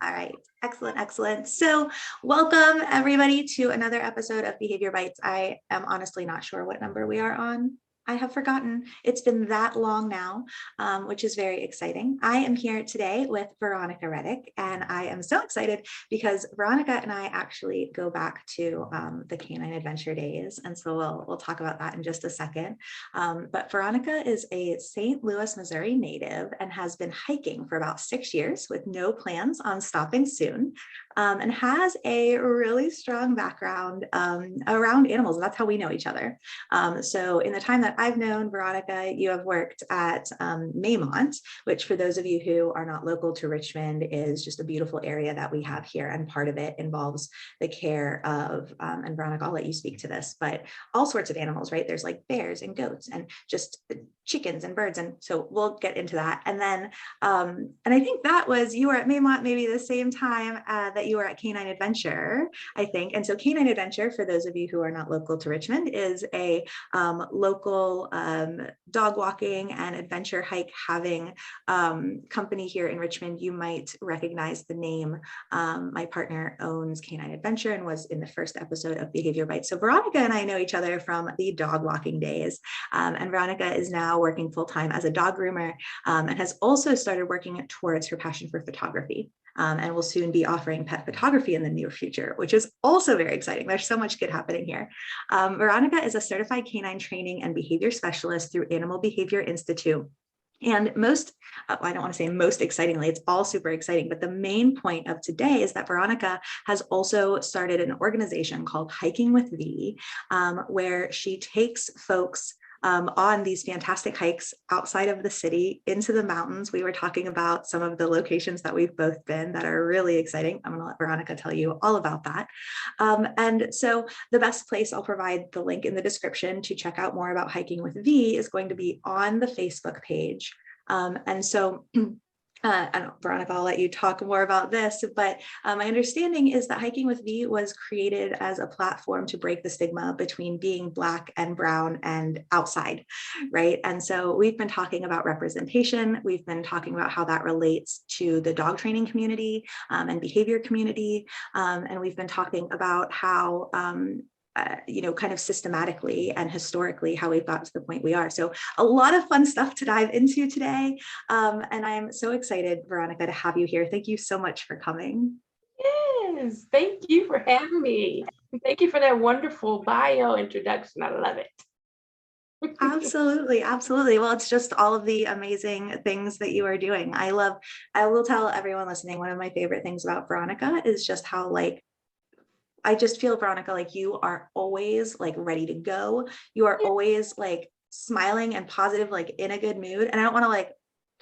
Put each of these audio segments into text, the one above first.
All right. Excellent. Excellent. So welcome everybody to another episode of Behavior Bites. I am honestly not sure what number we are on. I have forgotten. It's been that long now, which is very exciting. I am here today with Veronica Reddic, and I am so excited because Veronica and I actually go back to the Canine Adventure days, and so we'll talk about that in just a second. But Veronica is a St. Louis, Missouri native and has been hiking for about 6 years with no plans on stopping soon, and has a really strong background around animals. That's how we know each other. So in the time that I've known Veronica, you have worked at Maymont, which for those of you who are not local to Richmond is just a beautiful area that we have here. And part of it involves the care of, and Veronica, I'll let you speak to this, but all sorts of animals, right? There's like bears and goats and just chickens and birds. And so we'll get into that. And then, and I think that was, you were at Maymont maybe the same time that you were at Canine Adventure, I think. And so Canine Adventure, for those of you who are not local to Richmond, is a local dog walking and adventure hike having company here in Richmond. You might recognize the name. My partner owns Canine Adventure and was in the first episode of Behavior Bites. So Veronica and I know each other from the dog walking days. And Veronica is now working full-time as a dog groomer, and has also started working towards her passion for photography. And will soon be offering pet photography in the near future, which is also very exciting. There's so much good happening here. Veronica is a certified canine training and behavior specialist through Animal Behavior Institute. And I don't want to say most excitingly, it's all super exciting, but the main point of today is that Veronica has also started an organization called Hiking with V, where she takes folks on these fantastic hikes outside of the city into the mountains. We were talking about some of the locations that we've both been that are really exciting. I'm going to let Veronica tell you all about that. And so the best place, I'll provide the link in the description to check out more about Hiking with V, is going to be on the Facebook page. And so Veronica, I'll let you talk more about this, but my understanding is that Hiking with V was created as a platform to break the stigma between being Black and brown and outside, right? And so we've been talking about representation. We've been talking about how that relates to the dog training community and behavior community. And we've been talking about how kind of systematically and historically how we've got to the point we are. So a lot of fun stuff to dive into today. And I'm so excited, Veronica, to have you here. Thank you so much for coming. Yes, thank you for having me. Thank you for that wonderful bio introduction. I love it. Absolutely. Absolutely. Well, it's just all of the amazing things that you are doing. I will tell everyone listening, one of my favorite things about Veronica is just how I just feel, Veronica, like you are always like ready to go. You are always like smiling and positive, like in a good mood. And I don't want to like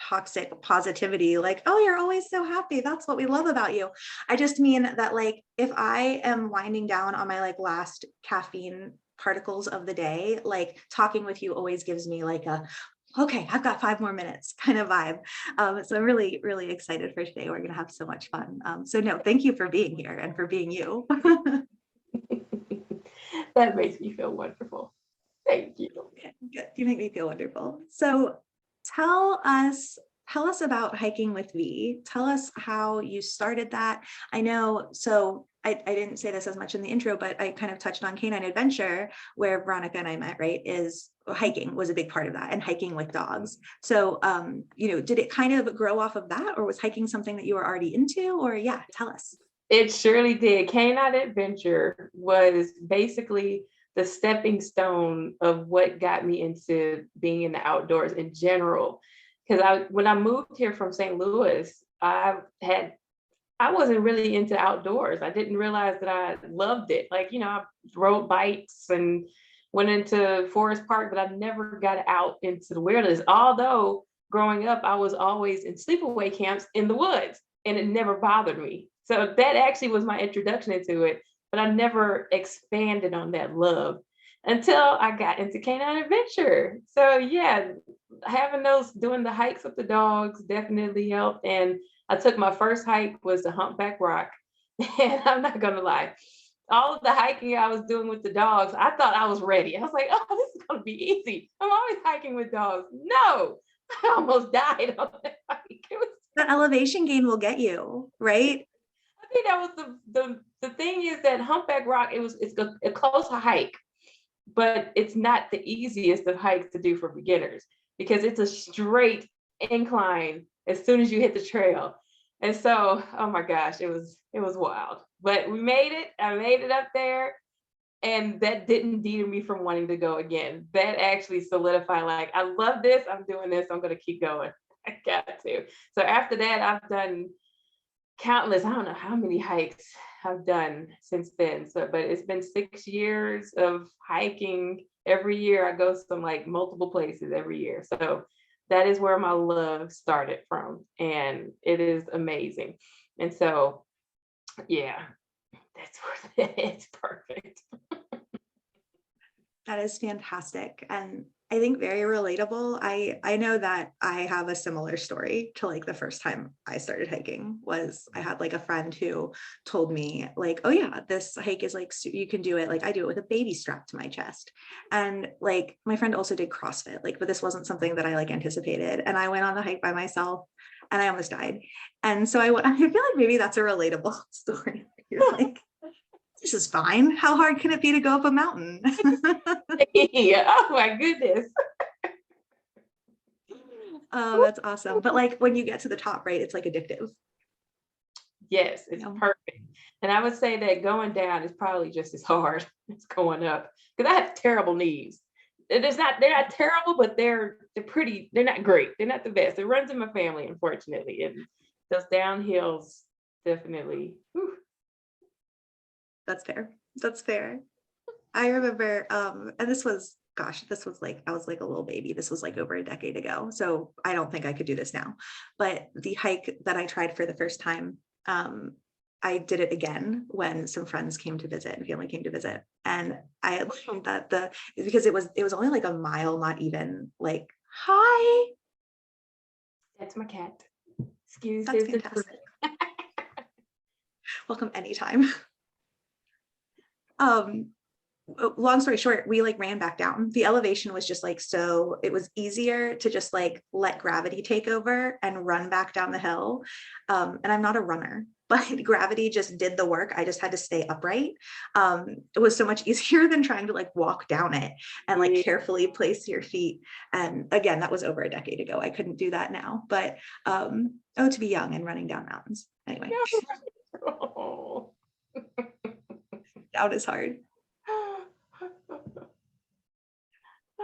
toxic positivity, like, oh, you're always so happy. That's what we love about you. I just mean that like, if I am winding down on my like last caffeine particles of the day, like talking with you always gives me like okay, I've got 5 more minutes kind of vibe. So I'm really, really excited for today. We're going to have so much fun. So no, thank you for being here and for being you. That makes me feel wonderful. Thank you. Okay, good. You make me feel wonderful. So tell us about Hiking with V. Tell us how you started that. I know, so I didn't say this as much in the intro, but I kind of touched on Canine Adventure, where Veronica and I met, right? Is hiking was a big part of that, and hiking with dogs. So, did it kind of grow off of that, or was hiking something that you were already into, or yeah, tell us. It surely did. Canine Adventure was basically the stepping stone of what got me into being in the outdoors in general. Because when I moved here from St. Louis, I wasn't really into outdoors. I didn't realize that I loved it. Like, I rode bikes and went into Forest Park, but I never got out into the wilderness. Although growing up, I was always in sleepaway camps in the woods, and it never bothered me. So that actually was my introduction into it, but I never expanded on that love until I got into Canine Adventure. So yeah, doing the hikes with the dogs definitely helped. And I took my first hike was the Humpback Rock. And I'm not gonna lie, all of the hiking I was doing with the dogs, I thought I was ready. I was like, oh, this is gonna be easy. I'm always hiking with dogs. No, I almost died on that hike. The elevation gain will get you, right? think that was the thing is that Humpback Rock, it's a close hike, but it's not the easiest of hikes to do for beginners because it's a straight incline as soon as you hit the trail. And so, oh my gosh, it was wild. But we made it. I made it up there. And that didn't deter me from wanting to go again. That actually solidified, like, I love this, I'm doing this, I'm gonna keep going. I got to. So after that, I've done countless, I don't know how many hikes I've done since then. So, but it's been 6 years of hiking. Every year I go some like multiple places every year. So that is where my love started from. And it is amazing. And so, yeah, that's where it's perfect. That is fantastic. And I think very relatable. I know that I have a similar story to like the first time I started hiking was I had like a friend who told me like, oh yeah, this hike is like, you can do it. Like I do it with a baby strapped to my chest. And like my friend also did CrossFit, like, but this wasn't something that I like anticipated. And I went on the hike by myself and I almost died. And so I feel like maybe that's a relatable story. You're like, this is fine. How hard can it be to go up a mountain? Yeah. Oh my goodness. Oh, that's awesome. But like when you get to the top, right, it's like addictive. Yes, it's You know? perfect. And I would say that going down is probably just as hard as going up because I have terrible knees. They're not terrible, but they're not great. They're not the best. It runs in my family, unfortunately. And those downhills definitely. Whew. That's fair. That's fair. I remember, and this was, gosh, this was like, I was like a little baby. This was like over a decade ago. So I don't think I could do this now. But the hike that I tried for the first time, I did it again when some friends came to visit and family came to visit. And I had learned that because it was only like a mile, not even like, hi, That's my cat. Excuse that's his intrusion. fantastic. Welcome anytime. Um, long story short, we like ran back down. The elevation was just like, so it was easier to just like let gravity take over and run back down the hill. And I'm not a runner, but gravity just did the work. I just had to stay upright. It was so much easier than trying to like walk down it and like Yeah. carefully place your feet. And again, that was over a decade ago. I couldn't do that now, but oh, to be young and running down mountains. Anyway, Oh. down is hard.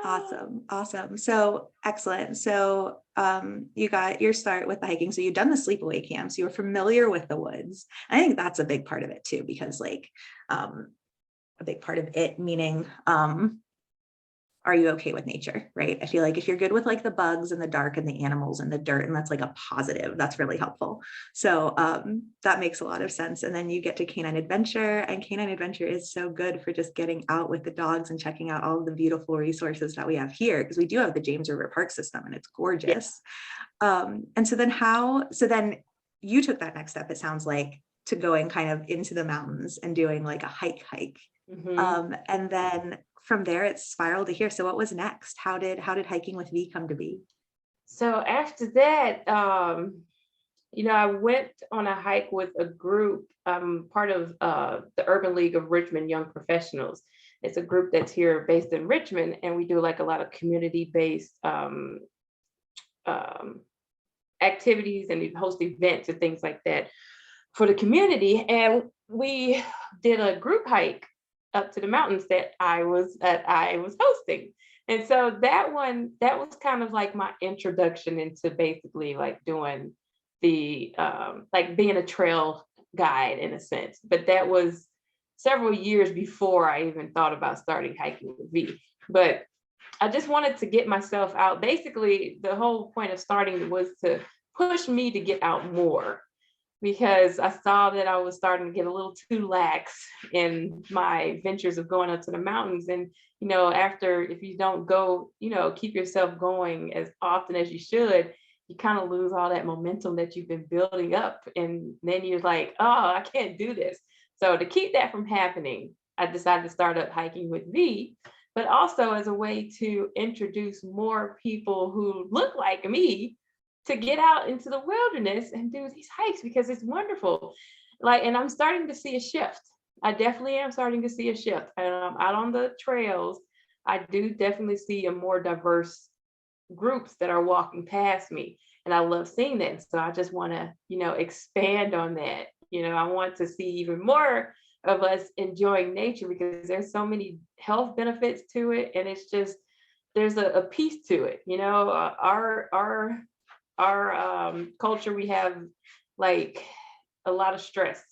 Awesome. So excellent. So you got your start with the hiking. So you've done the sleepaway camps. You were familiar with the woods. I think that's a big part of it too, because like a big part of it meaning are you okay with nature, right? I feel like if you're good with like the bugs and the dark and the animals and the dirt, and that's like a positive, that's really helpful. So that makes a lot of sense. And then you get to Canine Adventure, and Canine Adventure is so good for just getting out with the dogs and checking out all of the beautiful resources that we have here, because we do have the James River Park system and it's gorgeous. And so then you took that next step, it sounds like, to going kind of into the mountains and doing like a hike. Mhm. And then from there it spiraled to here. So what was next? How did hiking with V come to be? So after that, I went on a hike with a group. I'm part of the Urban League of Richmond Young Professionals. It's a group that's here based in Richmond, and we do like a lot of community-based um, activities and host events and things like that for the community. And we did a group hike up to the mountains that I was hosting. And so that was kind of like my introduction into basically like doing the like being a trail guide in a sense. But that was several years before I even thought about starting hiking with V. But I just wanted to get myself out. Basically, the whole point of starting was to push me to get out more because I saw that I was starting to get a little too lax in my ventures of going up to the mountains. And, after, if you don't go, keep yourself going as often as you should, you kind of lose all that momentum that you've been building up. And then you're like, oh, I can't do this. So to keep that from happening, I decided to start up hiking with V, but also as a way to introduce more people who look like me to get out into the wilderness and do these hikes because it's wonderful. and I'm starting to see a shift. I definitely am starting to see a shift. Out on the trails, I do definitely see a more diverse groups that are walking past me. And I love seeing that. So I just want to, expand on that. I want to see even more of us enjoying nature because there's so many health benefits to it. And it's just, there's a piece to it. Our culture, we have like a lot of stress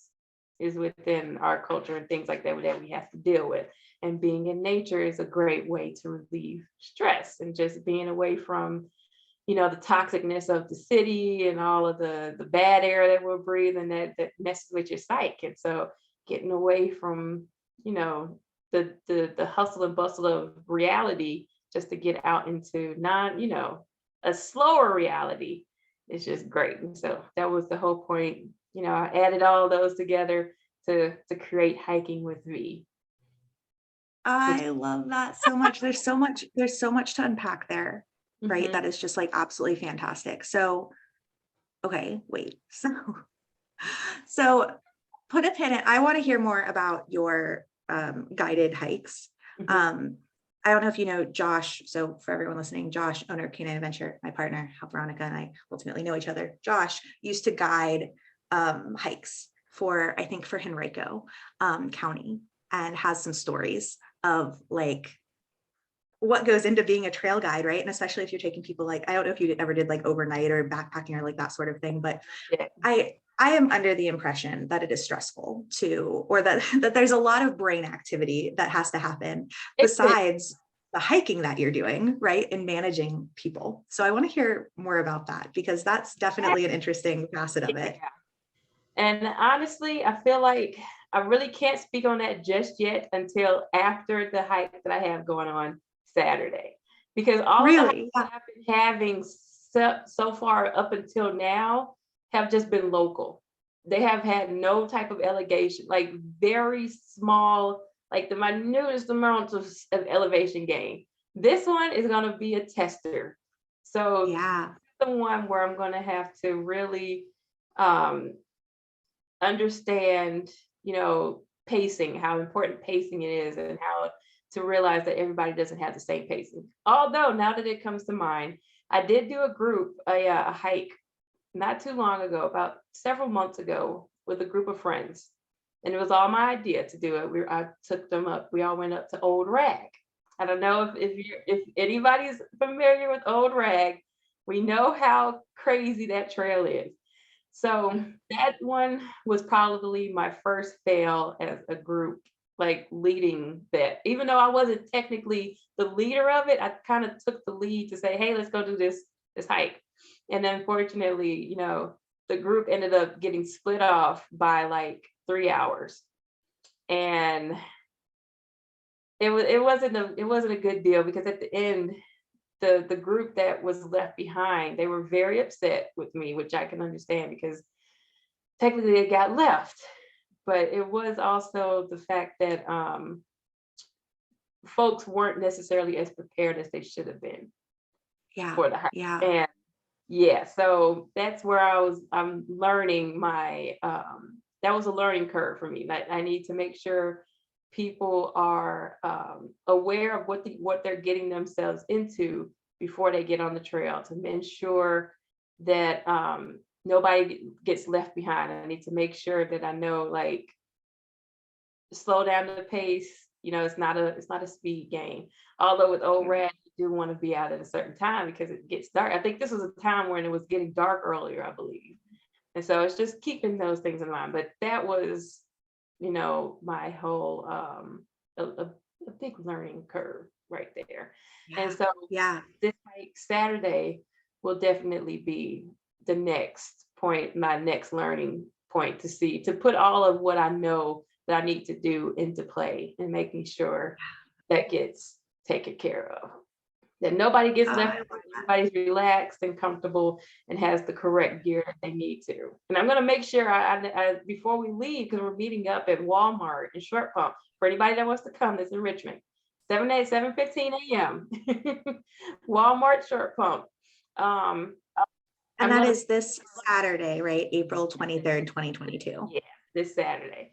is within our culture and things like that we have to deal with. And being in nature is a great way to relieve stress and just being away from, the toxicness of the city and all of the bad air that we're breathing that messes with your psyche. And so getting away from, the hustle and bustle of reality just to get out into a slower reality is just great. And so that was the whole point. I added all those together to create Hiking with V. I love that so much. There's so much to unpack there, right? Mhm. That is just like absolutely fantastic. So, okay, wait. So put a pin in. I want to hear more about your guided hikes. Mhm. I don't know if you know Josh. So for everyone listening, Josh, owner of Canine Adventure, my partner, how Veronica and I ultimately know each other. Josh used to guide hikes I think for Henrico County, and has some stories of like what goes into being a trail guide, right? And especially if you're taking people like, I don't know if you ever did like overnight or backpacking or like that sort of thing, but Yeah. I am under the impression that it is stressful too, or that there's a lot of brain activity that has to happen It is. besides the hiking that you're doing, right? And managing people. So I want to hear more about that because that's definitely an interesting facet of it. Yeah. And honestly, I feel like I really can't speak on that just yet until after the hike that I have going on Saturday. Because all of the hikes Really? Yeah. that I've been having so far up until now have just been local. They have had no type of elevation, like very small, like the minutest amount of elevation gain. This one is going to be a tester. So Yeah. the one where I'm going to have to really um, understand, pacing, how important pacing it is, and how to realize that everybody doesn't have the same pacing. Although now that it comes to mind, I did do a hike not too long ago, about several months ago, with a group of friends, and it was all my idea to do it. I took them up. We all went up to Old Rag. I don't know if anybody's familiar with Old Rag. We know how crazy that trail is. So that one was probably my first fail as a group, like leading that. Even though I wasn't technically the leader of it, I kind of took the lead to say, "Hey, let's go do this hike." And unfortunately, the group ended up getting split off by like 3 hours, and it wasn't a good deal because at the end, the group that was left behind, they were very upset with me, which I can understand because technically it got left, but it was also the fact that folks weren't necessarily as prepared as they should have been Yeah. for the hike. Yeah. And yeah, so that's where I'm learning that was a learning curve for me. Like I need to make sure people are aware of what they're getting themselves into before they get on the trail, to ensure that nobody gets left behind. I need to make sure that I know, like, slow down the pace. It's not a speed game. Although with Old Rat, you do want to be out at a certain time because it gets dark. I think this was a time when it was getting dark earlier, I believe. And so it's just keeping those things in mind. But that was, my whole a big learning curve right there. And Yeah. so Yeah. this hike Saturday will definitely be the next point, my next learning point, to put all of what I know that I need to do into play and making sure that gets taken care of. That nobody gets Oh, left I love behind, that. everybody's relaxed and comfortable and has the correct gear that they need to. And I'm going to make sure I before we leave, because we're meeting up at Walmart in Short Pump, for anybody that wants to come that's in Richmond, 7:15 a.m. Walmart Short Pump. And I'm that going to, is this Saturday, right? April 23rd, 2022. yeah, this Saturday.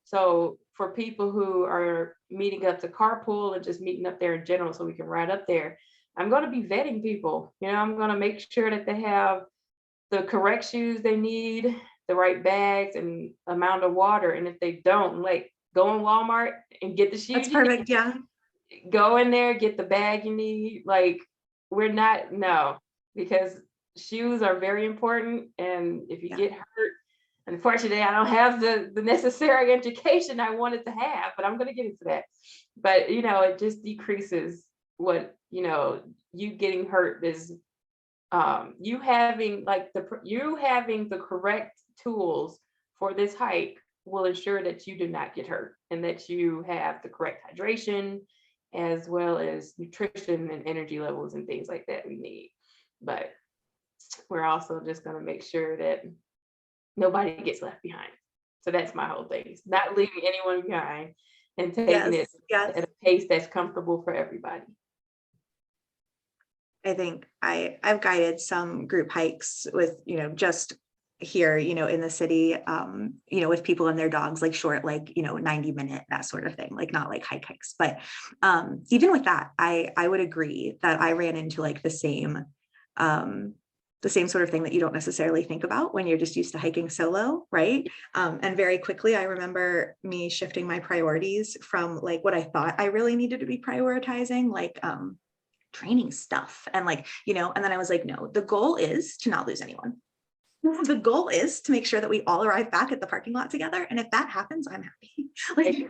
So for people who are meeting up to carpool and just meeting up there in general so we can ride up there, I'm going to be vetting people. I'm going to make sure that they have the correct shoes they need, the right bags and amount of water. And if they don't, like, go in Walmart and get the shoes That's you perfect. Yeah. need. Go in there, get the bag you need. Like, no, because shoes are very important. And if you get hurt, unfortunately, I don't have the necessary education I wanted to have, but I'm going to get into that. But, it just decreases what, you getting hurt is you having the correct tools for this hike will ensure that you do not get hurt and that you have the correct hydration as well as nutrition and energy levels and things like that we need. But we're also just going to make sure that nobody gets left behind. So that's my whole thing. It's not leaving anyone behind and taking it at a pace that's comfortable for everybody. I think I've guided some group hikes with, just here, in the city, with people and their dogs, like short, like, 90-minute, that sort of thing, like not like hikes. But even with that, I would agree that I ran into like the same sort of thing that you don't necessarily think about when you're just used to hiking solo, right? And very quickly, I remember me shifting my priorities from like what I thought I really needed to be prioritizing, like training stuff. And like, and then I was like, no, the goal is to not lose anyone. The goal is to make sure that we all arrive back at the parking lot together. And if that happens, I'm happy. Like,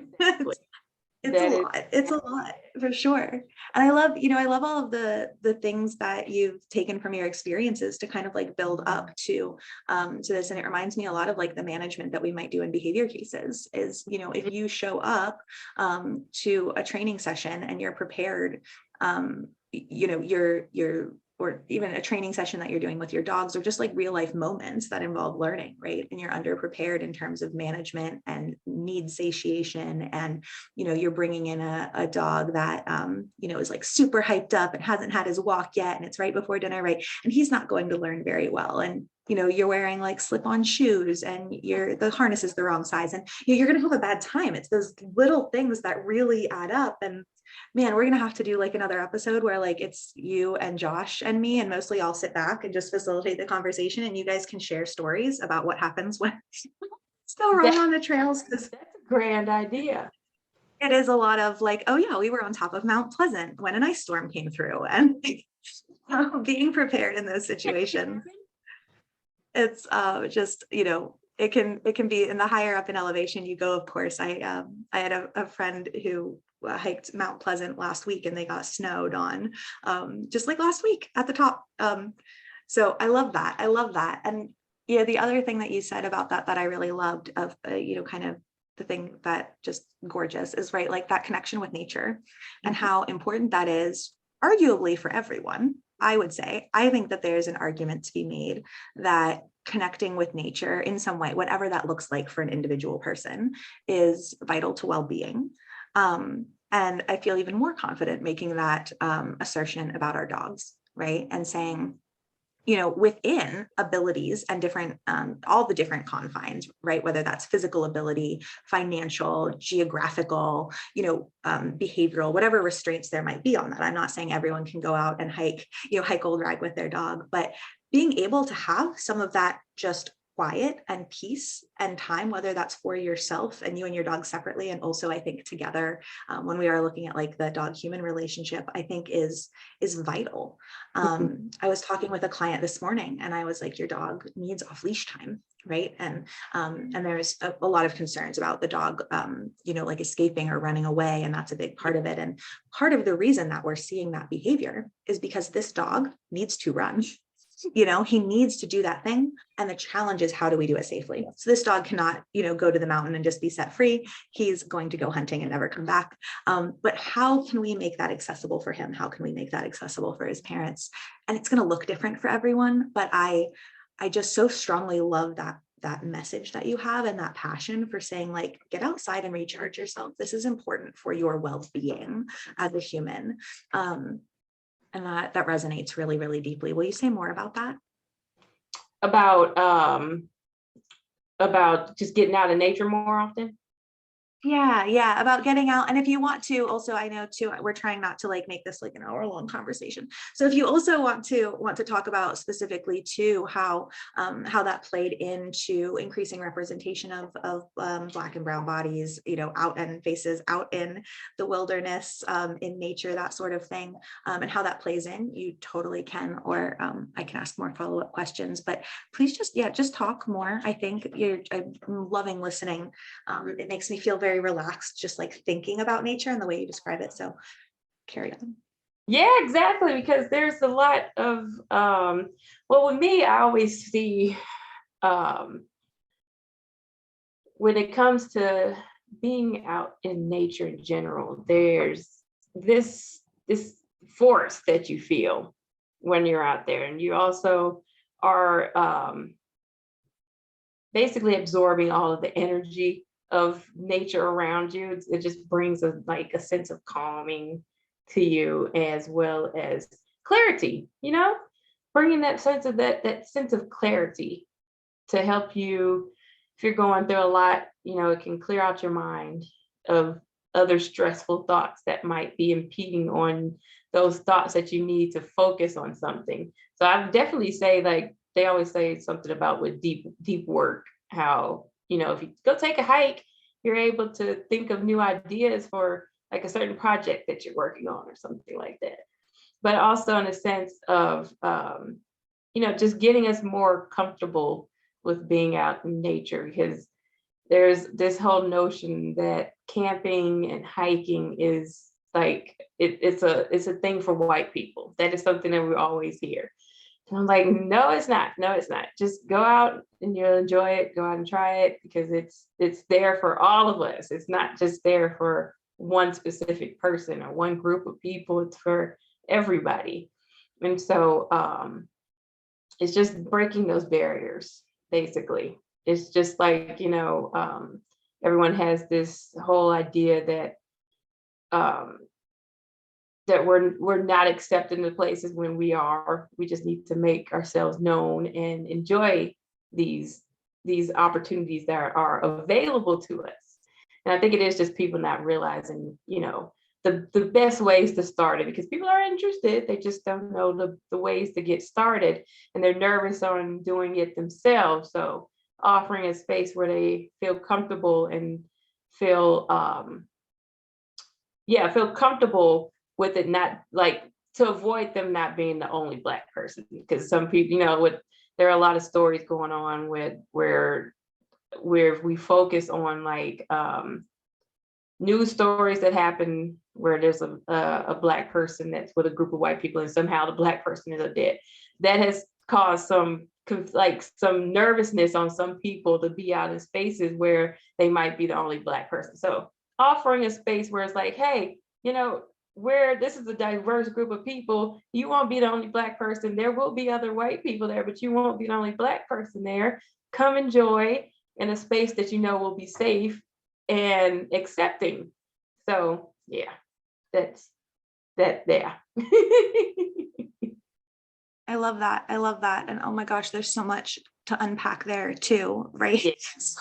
it's a lot for sure. And I love all of the things that you've taken from your experiences to kind of like build up to this. And it reminds me a lot of like the management that we might do in behavior cases is, if you show up to a training session and you're prepared, you're or even a training session that you're doing with your dogs, or just like real life moments that involve learning, right? And you're underprepared in terms of management and need satiation. And, you're bringing in a dog that, is like super hyped up and hasn't had his walk yet. And it's right before dinner, right? And he's not going to learn very well. And, you're wearing like slip-on shoes and the harness is the wrong size. And you're going to have a bad time. It's those little things that really add up. And man, we're going to have to do like another episode where like it's you and Josh and me, and mostly I'll sit back and just facilitate the conversation and you guys can share stories about what happens when still rolling on the trails. That's a grand idea. It is a lot of like, oh yeah, we were on top of Mount Pleasant when an ice storm came through, and being prepared in those situations. It's just, it can be in the higher up in elevation you go, of course. I had a friend who hiked Mount Pleasant last week and they got snowed on just like last week at the top. So I love that. And the other thing that you said about that I really loved of, kind of the thing that just gorgeous is, right, like that connection with nature and how important that is arguably for everyone. I would say, I think that there's an argument to be made that connecting with nature in some way, whatever that looks like for an individual person, is vital to well-being. And I feel even more confident making that assertion about our dogs, right? And saying, within abilities and different, all the different confines, right? Whether that's physical ability, financial, geographical, behavioral, whatever restraints there might be on that. I'm not saying everyone can go out and hike old rag with their dog, but being able to have some of that just quiet and peace and time, whether that's for yourself and you and your dog separately, and also I think together, when we are looking at like the dog-human relationship, I think is vital. I was talking with a client this morning and I was like, your dog needs off-leash time, right? And there's a lot of concerns about the dog, like escaping or running away, and that's a big part of it. And part of the reason that we're seeing that behavior is because this dog needs to run. He needs to do that thing. And the challenge is, how do we do it safely? So this dog cannot, go to the mountain and just be set free. He's going to go hunting and never come back. But how can we make that accessible for him? How can we make that accessible for his parents? And it's going to look different for everyone. But I just so strongly love that message that you have and that passion for saying, like, get outside and recharge yourself. This is important for your well-being as a human. And that resonates really, really deeply. Will you say more about that? About about just getting out in nature more often. Yeah, about getting out. And if you want to, also, I know too, we're trying not to like make this like an hour-long conversation. So if you also want to talk about specifically too how that played into increasing representation of Black and brown bodies, out and faces out in the wilderness, in nature, that sort of thing, and how that plays in, you totally can, or I can ask more follow-up questions. But please just talk more. I think I'm loving listening. It makes me feel very relaxed, just like thinking about nature and the way you describe it. So carry on. Yeah, exactly. Because there's a lot of, well, with me, I always see, um, when it comes to being out in nature in general, there's this force that you feel when you're out there, and you also are, basically absorbing all of the energy of nature around you. It just brings a sense of calming to you, as well as clarity, bringing that sense of clarity to help you if you're going through a lot. It can clear out your mind of other stressful thoughts that might be impeding on those thoughts that you need to focus on something. So I definitely say, like they always say something about with deep work, how, if you go take a hike, you're able to think of new ideas for like a certain project that you're working on or something like that. But also in a sense of, just getting us more comfortable with being out in nature, because there's this whole notion that camping and hiking is like it's a thing for white people. That is something that we always hear. And I'm like, no, it's not. No, it's not. Just go out and you'll enjoy it. Go out and try it, because it's there for all of us. It's not just there for one specific person or one group of people. It's for everybody. And so it's just breaking those barriers, basically. It's just like, everyone has this whole idea that um, we're not accepted in the places when we are. We just need to make ourselves known and enjoy these opportunities that are available to us. And I think it is just people not realizing, the best ways to start it, because people are interested, they just don't know the ways to get started, and they're nervous on doing it themselves. So offering a space where they feel comfortable and feel feel comfortable with it, not like to avoid them not being the only Black person, because some people, there are a lot of stories going on with where we focus on like news stories that happen where there's a Black person that's with a group of white people, and somehow the Black person is dead. That has caused some nervousness on some people to be out in spaces where they might be the only Black person. So offering a space where it's like, hey, where this is a diverse group of people, you won't be the only Black person. There will be other white people there, but you won't be the only Black person there. Come enjoy in a space that will be safe and accepting. So yeah, that's that there. I love that. I love that. And oh my gosh, there's so much to unpack there too, right? Yes.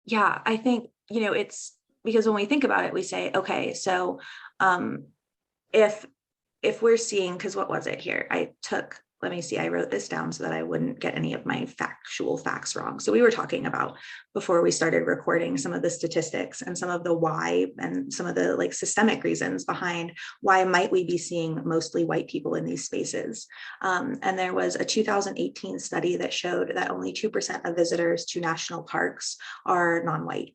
Yeah, I think, it's because when we think about it, we say, okay, so if we're seeing, because what was it here? Let me see, I wrote this down so that I wouldn't get any of my factual facts wrong. So we were talking about, before we started recording, some of the statistics and some of the why and some of the like systemic reasons behind why might we be seeing mostly white people in these spaces. And there was a 2018 study that showed that only 2% of visitors to national parks are non-white.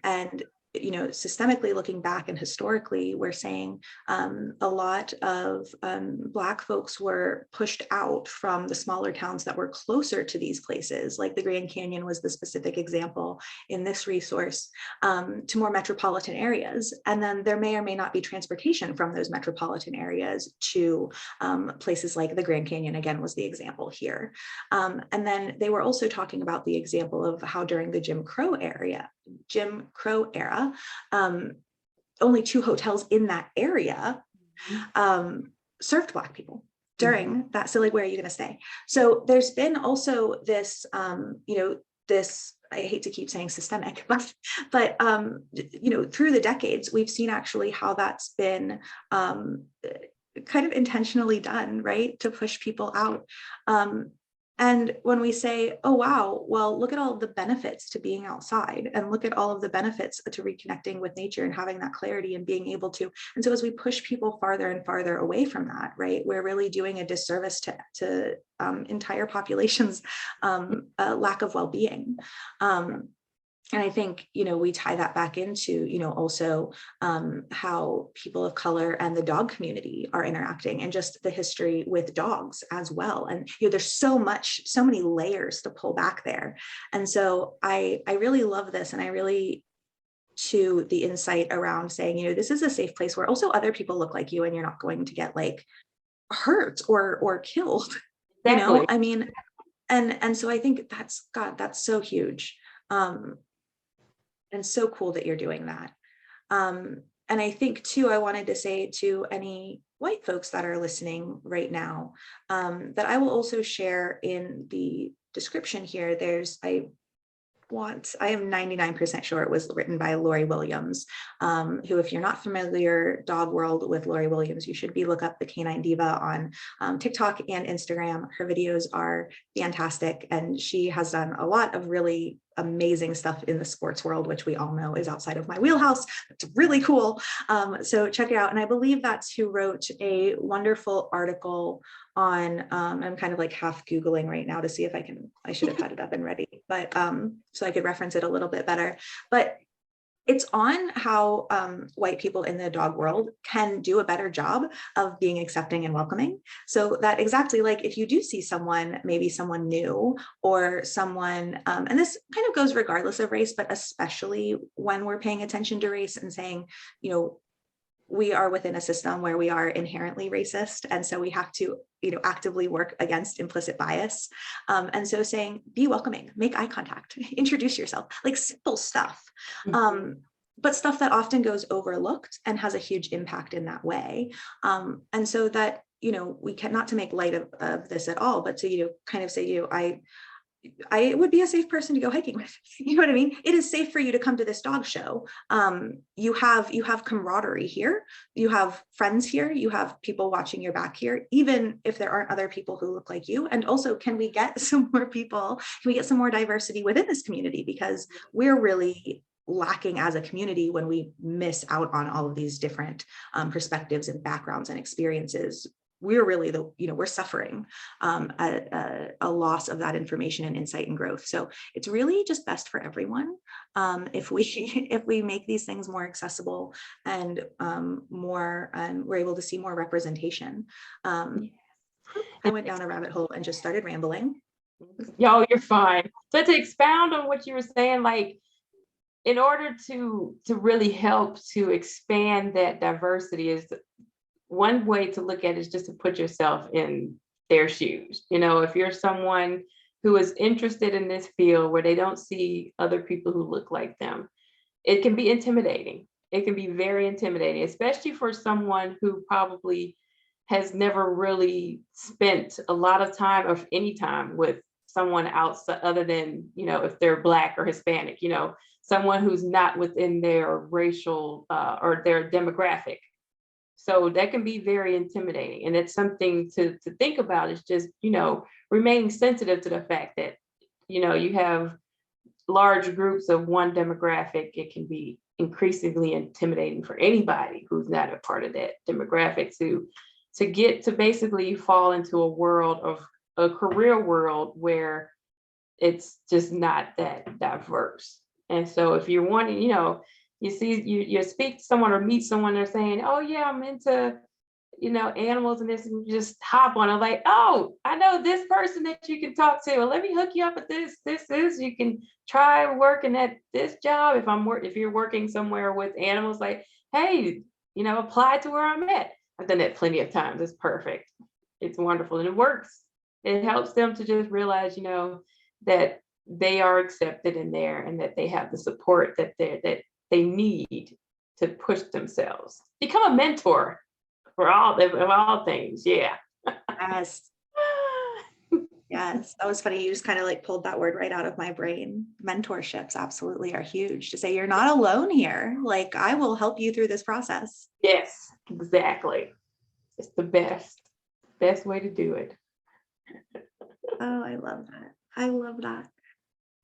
And systemically looking back and historically, we're saying a lot of Black folks were pushed out from the smaller towns that were closer to these places, like the Grand Canyon was the specific example in this resource, to more metropolitan areas. And then there may or may not be transportation from those metropolitan areas to places like the Grand Canyon, again, was the example here. And then they were also talking about the example of how during the Jim Crow era, only 2 hotels in that area served Black people during that. So like, where are you going to stay? So there's been also this, this, I hate to keep saying systemic, but through the decades, we've seen actually how that's been kind of intentionally done, right? To push people out. And when we say, oh, wow, well, look at all of the benefits to being outside, and look at all of the benefits to reconnecting with nature and having that clarity and being able to. And so as we push people farther and farther away from that, right, we're really doing a disservice to entire populations' lack of well-being. And I think, we tie that back into, also how people of color and the dog community are interacting, and just the history with dogs as well. And, there's so many layers to pull back there. And so I really love this. And I really, to the insight around saying, this is a safe place where also other people look like you, and you're not going to get like hurt or killed, Exactly. I mean, and so I think that's so huge. And so cool that you're doing that. And I think too, I wanted to say to any white folks that are listening right now, that I will also share in the description here. I am 99% sure it was written by Lori Williams, who, if you're not familiar, dog world, with Lori Williams, you should look up the Canine Diva on TikTok and Instagram. Her videos are fantastic, and she has done a lot of really amazing stuff in the sports world, which we all know is outside of my wheelhouse. It's really cool. So check it out. And I believe that's who wrote a wonderful article on, I'm kind of like half Googling right now to see if I should have had it up and ready, but so I could reference it a little bit better. But it's on how white people in the dog world can do a better job of being accepting and welcoming. So that exactly, like, if you do see someone, maybe someone new or someone, and this kind of goes regardless of race, but especially when we're paying attention to race and saying, we are within a system where we are inherently racist. And so we have to, actively work against implicit bias. And so saying, be welcoming, make eye contact, introduce yourself, like simple stuff. But stuff that often goes overlooked and has a huge impact in that way. And so that, we can, not to make light of this at all, but to, kind of say, I would be a safe person to go hiking with. You know what I mean? It is safe for you to come to this dog show. You have camaraderie here. You have friends here. You have people watching your back here, even if there aren't other people who look like you. And also, can we get some more people? Can we get some more diversity within this community? Because we're really lacking as a community when we miss out on all of these different perspectives and backgrounds and experiences. We're really we're suffering a loss of that information and insight and growth. So it's really just best for everyone if we make these things more accessible and we're able to see more representation. I went down a rabbit hole and just started rambling. Yo, you're fine. So to expound on what you were saying, like, in order to really help to expand that diversity, is one way to look at it is just to put yourself in their shoes. If you're someone who is interested in this field where they don't see other people who look like them, it can be intimidating. It can be very intimidating, especially for someone who probably has never really spent a lot of time or any time with someone outside, other than, if they're Black or Hispanic, someone who's not within their racial or their demographic. So that can be very intimidating. And it's something to think about, is just, remaining sensitive to the fact that, you have large groups of one demographic. It can be increasingly intimidating for anybody who's not a part of that demographic to get to basically fall into a career world where it's just not that diverse. And so if you're wanting, you speak to someone or meet someone, they're saying, oh yeah, I'm into, animals and this, and you just hop on it like, oh, I know this person that you can talk to. Let me hook you up with this. You can try working at this job. If you're working somewhere with animals, like, hey, apply to where I'm at. I've done that plenty of times. It's perfect. It's wonderful. And it works. It helps them to just realize, that they are accepted in there and that they have the support that they need to push themselves. Become a mentor for all things. Yeah. Yes. Yes, that was funny. You just kind of like pulled that word right out of my brain. Mentorships absolutely are huge to say you're not alone here. Like I will help you through this process. Yes, exactly. It's the best way to do it. Oh, I love that. I love that.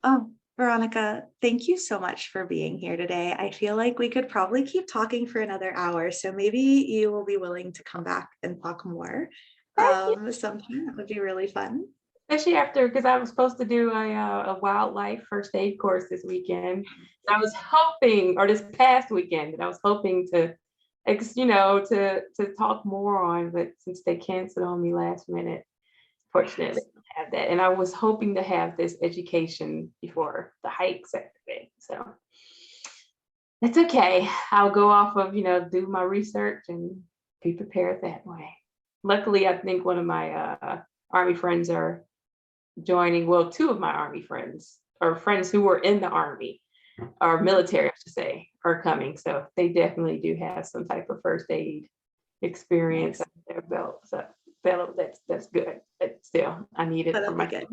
Oh, Veronica, thank you so much for being here today. I feel like we could probably keep talking for another hour. So maybe you will be willing to come back and talk more Thank you. sometime. That would be really fun. Especially after, because I was supposed to do a wildlife first aid course this weekend. And I was hoping, or this past weekend, that I was hoping to, to talk more on, but since they canceled on me last minute, fortunately, I have that. And I was hoping to have this education before the hike Saturday. So it's okay. I'll go off of, do my research and be prepared that way. Luckily, I think one of my Army friends are joining, well, two of my Army friends, or friends who were in the Army, or military, I should say, are coming. So they definitely do have some type of first aid experience Nice. under their belt. So that's good. But still, I need it for That'll be my. good.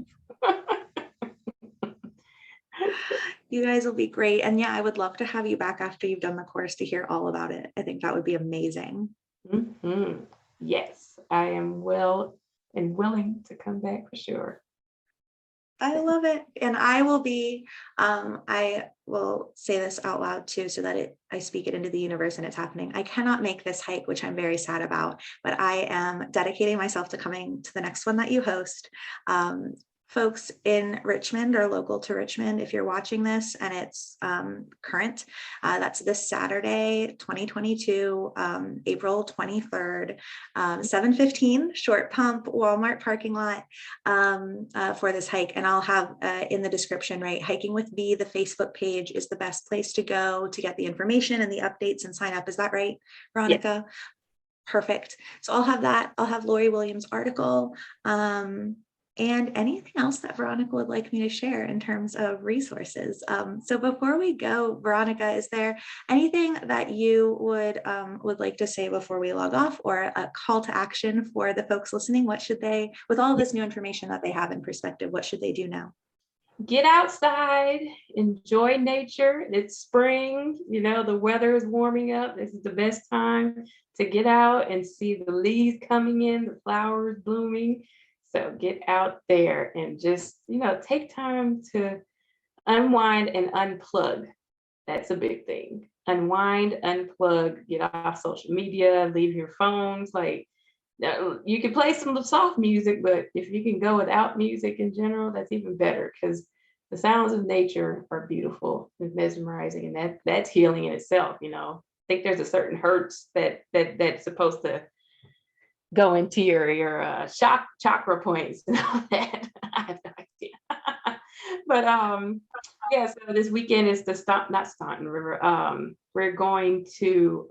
You guys will be great. And yeah, I would love to have you back after you've done the course to hear all about it. I think that would be amazing. Mhm. Yes, I am willing to come back for sure. I love it. And I will say this out loud too, so that I speak it into the universe and it's happening. I cannot make this hike, which I'm very sad about, but I am dedicating myself to coming to the next one that you host. Folks in Richmond or local to Richmond, if you're watching this and it's current, that's this Saturday, 2022, April 23rd, 7:15, short pump, Walmart parking lot for this hike. And I'll have in the description, right, Hiking with V, the Facebook page is the best place to go to get the information and the updates and sign up. Is that right, Yeah. Veronica? Perfect. So I'll have that. I'll have Lori Williams' article. And anything else that Veronica would like me to share in terms of resources. So before we go, Veronica, is there anything that you would like to say before we log off, or a call to action for the folks listening? What should they, with all this new information that they have in perspective, what should they do now? Get outside, enjoy nature. It's spring, the weather is warming up. This is the best time to get out and see the leaves coming in, the flowers blooming. So get out there and just, take time to unwind and unplug. That's a big thing. Unwind, unplug, get off social media, leave your phones. Like, you can play some soft music, but if you can go without music in general, that's even better, because the sounds of nature are beautiful and mesmerizing, and that's healing in itself. I think there's a certain hertz that's supposed to go into your chakra points and all that. I have no idea. But yeah, so this weekend is the not Staunton River. We're going to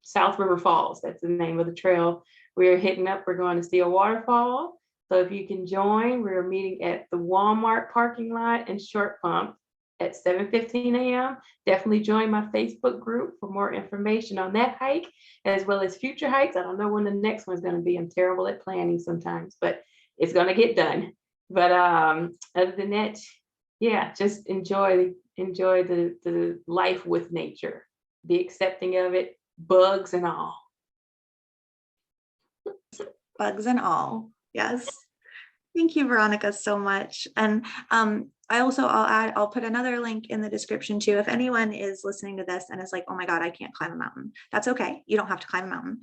South River Falls. That's the name of the trail we're hitting up. We're going to see a waterfall. So if you can join, we're meeting at the Walmart parking lot in Short Pump at 7:15 a.m. Definitely join my Facebook group for more information on that hike, as well as future hikes. I don't know when the next one's going to be. I'm terrible at planning sometimes, but it's going to get done. But other than that, yeah, just enjoy the life with nature. Be accepting of it, bugs and all. Bugs and all. Yes. Thank you, Veronica, so much. And I'll put another link in the description too. If anyone is listening to this and is like, oh my God, I can't climb a mountain. That's okay. You don't have to climb a mountain.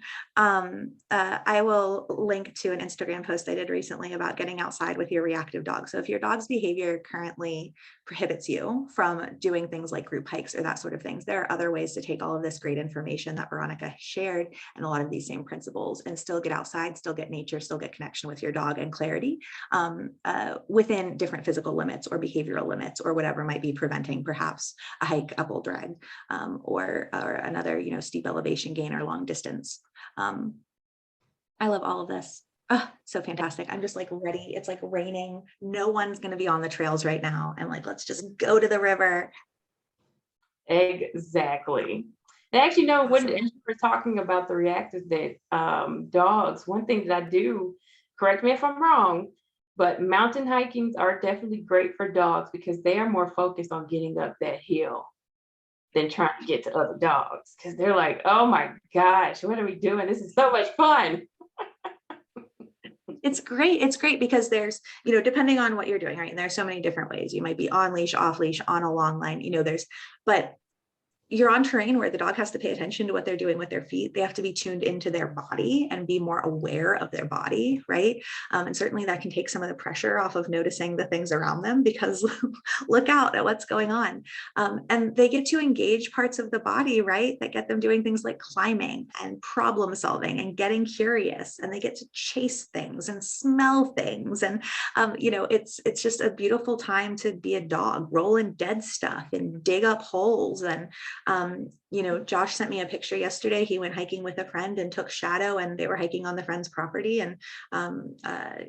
I will link to an Instagram post I did recently about getting outside with your reactive dog. So if your dog's behavior currently prohibits you from doing things like group hikes or that sort of things, there are other ways to take all of this great information that Veronica shared and a lot of these same principles and still get outside, still get nature, still get connection with your dog and clarity within different physical limits or behavioral limits or whatever might be preventing perhaps a hike, up old drag, or another, steep elevation gain or long distance. I love all of this. Oh, so fantastic. I'm just like ready. It's like raining. No one's going to be on the trails right now. And like, let's just go to the river. Exactly. And actually, when Awesome. we're talking about the reactive dogs, one thing that I do correct me if I'm wrong, but mountain hikings are definitely great for dogs because they are more focused on getting up that hill than trying to get to other dogs because they're like, oh my gosh, what are we doing? This is so much fun. It's great. It's great because there's, you know, depending on what you're doing, right? And there's so many different ways. You might be on leash, off leash, on a long line, you know, but you're on terrain where the dog has to pay attention to what they're doing with their feet. They have to be tuned into their body and be more aware of their body, right? And certainly that can take some of the pressure off of noticing the things around them because look out at what's going on. And they get to engage parts of the body, right? That get them doing things like climbing and problem solving and getting curious. And they get to chase things and smell things. And, you know, it's just a beautiful time to be a dog, roll in dead stuff and dig up holes. And you know, Josh sent me a picture yesterday. He went hiking with a friend and took Shadow, and they were hiking on the friend's property. And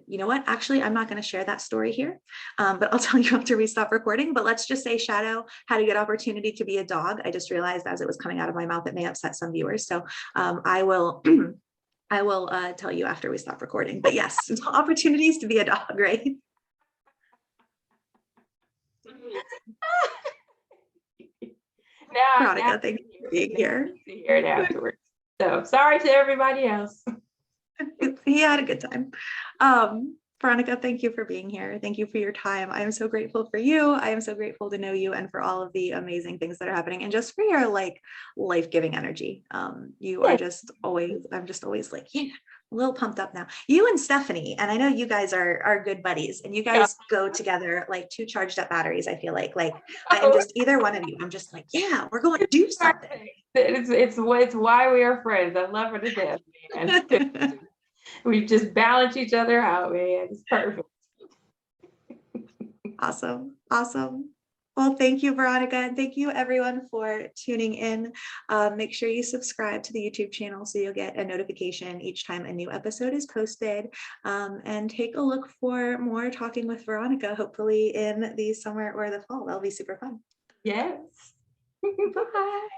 you know what? Actually, I'm not going to share that story here, but I'll tell you after we stop recording. But let's just say Shadow had a good opportunity to be a dog. I just realized as it was coming out of my mouth, it may upset some viewers. So I will. I will tell you after we stop recording. But yes, opportunities to be a dog, right? Veronica, thank you for being here. To hear it afterwards. So sorry to everybody else. He had a good time. Veronica, thank you for being here. Thank you for your time. I am so grateful for you. I am so grateful to know you and for all of the amazing things that are happening and just for your like life-giving energy. You are just always, I'm just always like, yeah, a little pumped up now. You and Stephanie, and I know you guys are good buddies and you guys go together like two charged up batteries. I feel like I am just either one of you. I'm just like, yeah, we're going to do something. It's why we are friends. I love her to death, man. We just balance each other out, man. It's perfect. Awesome. Awesome. Well, thank you, Veronica, and thank you everyone for tuning in. Make sure you subscribe to the YouTube channel so you'll get a notification each time a new episode is posted. And take a look for more Talking with Veronica, hopefully in the summer or the fall. That'll be super fun. Yes. Bye.